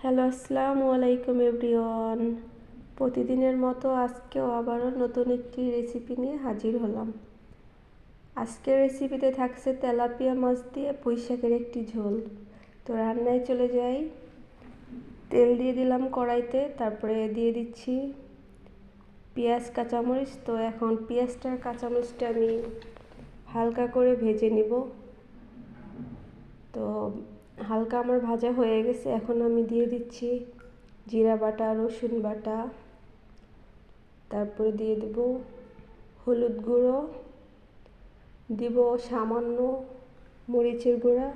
Hello, আসসালামু আলাইকুম everyone. প্রতিদিনের মতো আজকেও আবারও নতুন একটি রেসিপি নিয়ে হাজির হলাম। আজকের রেসিপিতে থাকছে তেলাপিয়া মাছ দিয়ে পুঁই শাকের একটি ঝোল। তো রান্নায় চলে যাই। তেল দিয়ে দিলাম কড়াইতে, তারপরে দিয়ে দিচ্ছি পেঁয়াজ কাঁচামরিচ। তো এখন পেঁয়াজটার কাঁচামরিচটা আমি হালকা করে ভেজে নিব। তো হালকা আমার ভাজা হয়ে গেছে, এখন আমি দিয়ে দিচ্ছি জিরা বাটা, রসুন বাটা, তারপরে দিয়ে দেব হলুদ গুঁড়ো, দিব সামান্য মরিচের গুঁড়া,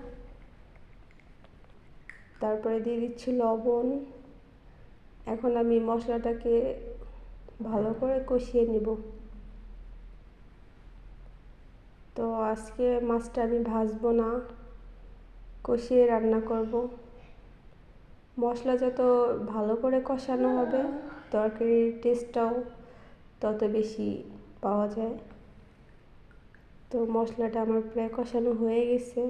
তারপরে দিয়ে দিচ্ছি লবণ। এখন আমি মশলাটাকে ভালো করে কষিয়ে নিব। তো আজকে মাছটা আমি ভাজবো না, কষিয়ে রান্না করব। মশলা যত ভালো করে কষানো হবে তরকারির টেস্টটাও তত বেশি পাওয়া যায়। তো মশলাটা আমার প্রায় কষানো হয়ে গেছে,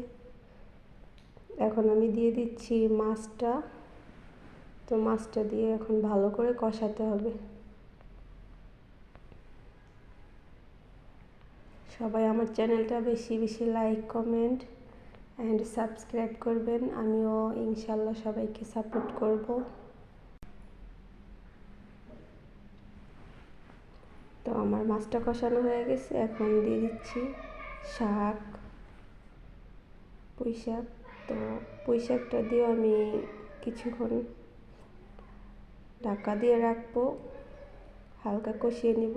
এখন আমি দিয়ে দিচ্ছি মাছটা। তো মাছটা দিয়ে এখন ভালো করে কষাতে হবে। সবাই আমার চ্যানেলটা বেশি বেশি লাইক, কমেন্ট অ্যান্ড সাবস্ক্রাইব করবেন। আমিও ইনশাল্লাহ সবাইকে সাপোর্ট করব। তো আমার মাছটা কষানো হয়ে গেছে, এখন দিয়ে দিচ্ছি শাক, পুঁই শাক। তো পুঁই শাকটা দিয়েও আমি কিছুক্ষণ ঢাকা দিয়ে রাখবো, হালকা কষিয়ে নিব।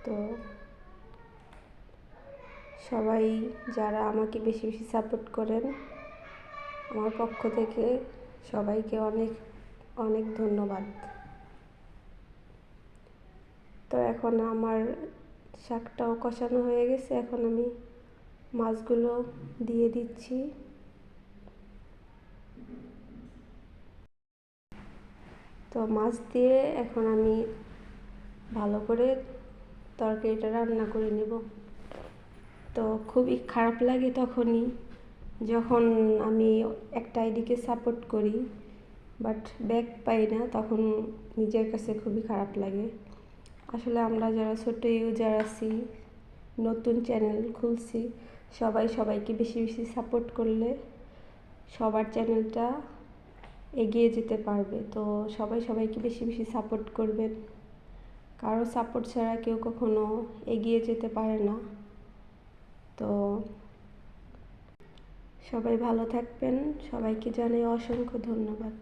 তো সবাই যারা আমাকে বেশি বেশি সাপোর্ট করেন, আমার পক্ষ থেকে সবাইকে অনেক অনেক ধন্যবাদ। তো এখন আমার শাকটাও কষানো হয়ে গেছে, এখন আমি মাছগুলো দিয়ে দিচ্ছি। তো মাছ দিয়ে এখন আমি ভালো করে তরকারিটা রান্না করে নেব। তো খুবই খারাপ লাগে তখনই যখন আমি একটা আইডিকে সাপোর্ট করি বাট ব্যাক পাই না, তখন নিজের কাছে খুবই খারাপ লাগে। আসলে আমরা যারা ছোট ইউজার আছি, নতুন চ্যানেল খুলছি, সবাই সবাইকে বেশি বেশি সাপোর্ট করলে সবার চ্যানেলটা এগিয়ে যেতে পারবে। তো সবাই সবাইকে বেশি বেশি সাপোর্ট করবেন। কারো সাপোর্ট ছাড়া কেউ কখনো এগিয়ে যেতে পারে না। তো সবাই ভালো থাকবেন, সবাইকে জানাই অসংখ্য ধন্যবাদ।